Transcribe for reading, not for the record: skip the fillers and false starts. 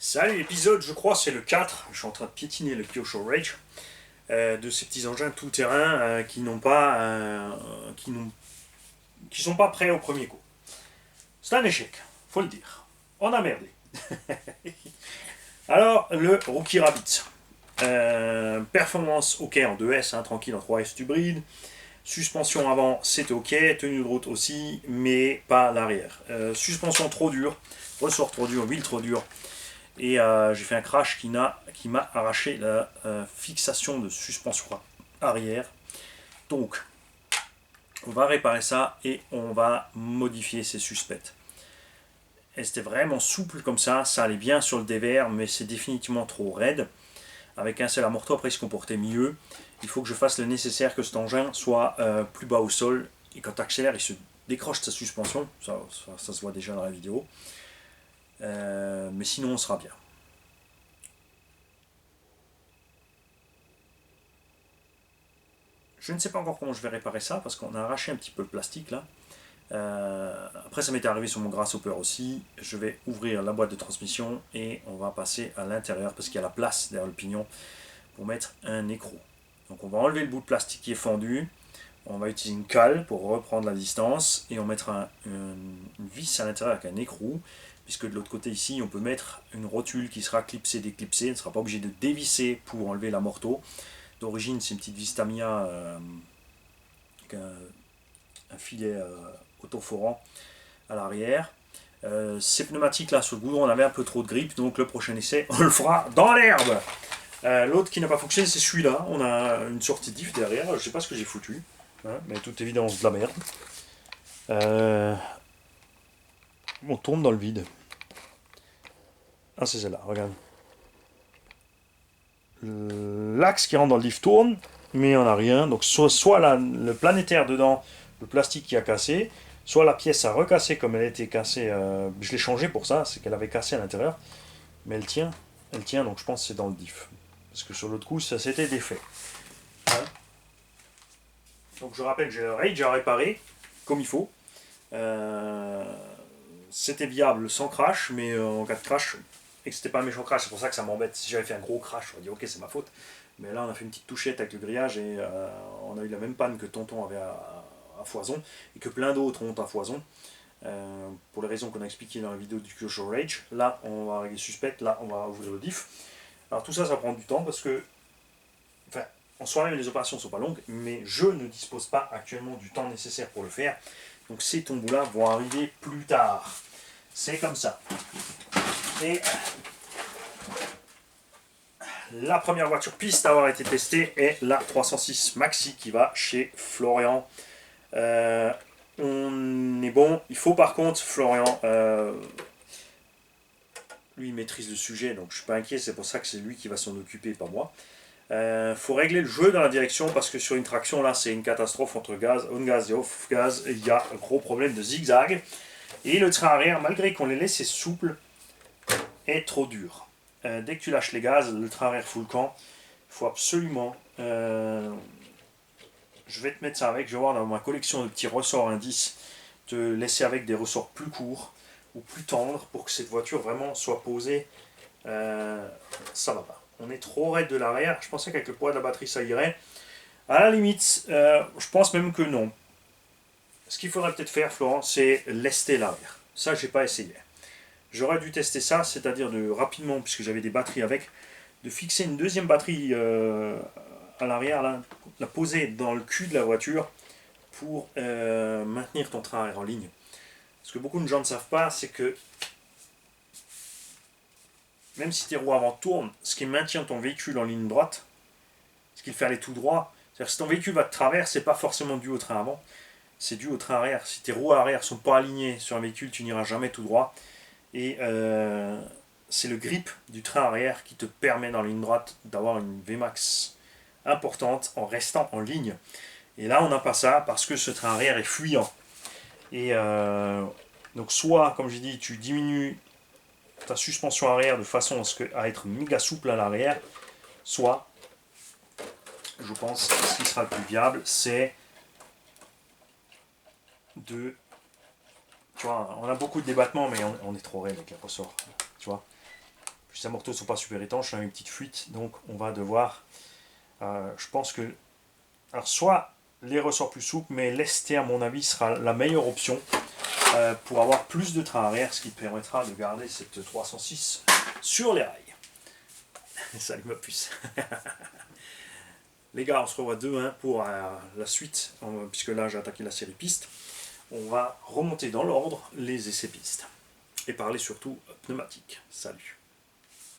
Salut, épisode, je crois, c'est le 4. Je suis en train de piétiner le Kyosho Rage. De ces petits engins tout-terrain qui n'ont pas. Qui sont pas prêts au premier coup. C'est un échec, faut le dire. On a merdé. Alors, le Rookie Rabbit. Performance ok en 2S, hein, tranquille en 3S du bride. Suspension avant, c'est ok. Tenue de route aussi, mais pas l'arrière. Suspension trop dure. Ressort trop dur, huile trop dure. Et j'ai fait un crash qui m'a arraché la fixation de suspension arrière. Donc, on va réparer ça et on va modifier ces suspects. Et c'était vraiment souple comme ça allait bien sur le dévers, mais c'est définitivement trop raide. Avec un seul amorto, après, il se comportait mieux. Il faut que je fasse le nécessaire que cet engin soit plus bas au sol. Et quand tu accélères, il se décroche de sa suspension. Ça se voit déjà dans la vidéo. Mais sinon, on sera bien. Je ne sais pas encore comment je vais réparer ça parce qu'on a arraché un petit peu le plastique là. Après, ça m'était arrivé sur mon grasshopper aussi. Je vais ouvrir la boîte de transmission et on va passer à l'intérieur parce qu'il y a la place derrière le pignon pour mettre un écrou. Donc, on va enlever le bout de plastique qui est fendu. On va utiliser une cale pour reprendre la distance et on mettra une vis à l'intérieur avec un écrou. Puisque de l'autre côté ici, on peut mettre une rotule qui sera clipsée, déclipsée. On ne sera pas obligé de dévisser pour enlever l'amorto. D'origine, c'est une petite vis Tamiya avec un filet autoforant à l'arrière. Ces pneumatiques là sur le goudron, on avait un peu trop de grippe, donc le prochain essai, on le fera dans l'herbe. L'autre qui n'a pas fonctionné, c'est celui-là. On a une sortie diff derrière, je sais pas ce que j'ai foutu, hein, mais toute évidence de la merde. On tourne dans le vide. Ah, c'est celle-là, regarde. L'axe qui rentre dans le diff tourne, mais on n'a rien. Donc soit le planétaire dedans, le plastique qui a cassé, soit la pièce a recassé comme elle a été cassée. Je l'ai changé pour ça, c'est qu'elle avait cassé à l'intérieur. Mais elle tient, donc je pense que c'est dans le diff. Parce que sur l'autre coup, ça s'était défait. Hein. Donc je rappelle, j'ai le Rage à réparer, comme il faut. Euh, C'était viable sans crash, mais en cas de crash, et que c'était pas un méchant crash, c'est pour ça que ça m'embête. Si j'avais fait un gros crash, j'aurais dit ok, c'est ma faute. Mais là, on a fait une petite touchette avec le grillage et on a eu la même panne que Tonton avait à Foison et que plein d'autres ont à Foison. Pour les raisons qu'on a expliquées dans la vidéo du Kyosho Rage. Là, on va régler suspect, là, on va ouvrir le diff. Alors tout ça, ça prend du temps parce que, enfin, en soi-même, les opérations ne sont pas longues, mais je ne dispose pas actuellement du temps nécessaire pour le faire. Donc ces tombeaux-là vont arriver plus tard. C'est comme ça. Et la première voiture piste à avoir été testée est la 306 Maxi qui va chez Florian. On est bon. Il faut par contre, Florian, lui il maîtrise le sujet, donc je suis pas inquiet. C'est pour ça que c'est lui qui va s'en occuper, pas moi. Faut régler le jeu dans la direction parce que sur une traction là c'est une catastrophe entre gaz, on gaz et off gaz. Il y a un gros problème de zigzag. Et le train arrière, malgré qu'on l'ait laissé souple, est trop dur. Dès que tu lâches les gaz, le train arrière fout le camp. Il faut absolument. Je vais te mettre ça avec. Je vais voir dans ma collection de petits ressorts indices. Te laisser avec des ressorts plus courts ou plus tendres pour que cette voiture vraiment soit posée. Ça va pas. On est trop raide de l'arrière. Je pensais qu'avec le poids de la batterie ça irait. À la limite, je pense même que non. Ce qu'il faudrait peut-être faire, Florent, c'est lester l'arrière. Ça, j'ai pas essayé. J'aurais dû tester ça, c'est-à-dire de rapidement, puisque j'avais des batteries avec, de fixer une deuxième batterie à l'arrière, là, la poser dans le cul de la voiture pour maintenir ton train arrière en ligne. Ce que beaucoup de gens ne savent pas, c'est que même si tes roues avant tournent, ce qui maintient ton véhicule en ligne droite, ce qui le fait aller tout droit, c'est-à-dire que si ton véhicule va de travers, c'est pas forcément dû au train avant, c'est dû au train arrière. Si tes roues arrière sont pas alignées sur un véhicule, tu n'iras jamais tout droit. Et c'est le grip du train arrière qui te permet dans la ligne droite d'avoir une Vmax importante en restant en ligne. Et là, on n'a pas ça parce que ce train arrière est fuyant. Et donc, soit, comme j'ai dit, tu diminues ta suspension arrière de façon à être méga souple à l'arrière, soit, je pense, ce qui sera le plus viable, c'est de. Tu vois, on a beaucoup de débattements, mais on est trop raide avec les ressorts. Tu vois. Puis ces morteaux ne sont pas super étanches, on a une petite fuite, donc on va devoir, je pense que, alors soit les ressorts plus souples, mais lester à mon avis sera la meilleure option pour avoir plus de train arrière, ce qui permettra de garder cette 306 sur les rails. Salut ma puce. Les gars, on se revoit demain pour la suite, puisque là j'ai attaqué la série piste. On va remonter dans l'ordre les essais pistes et parler surtout pneumatique. Salut.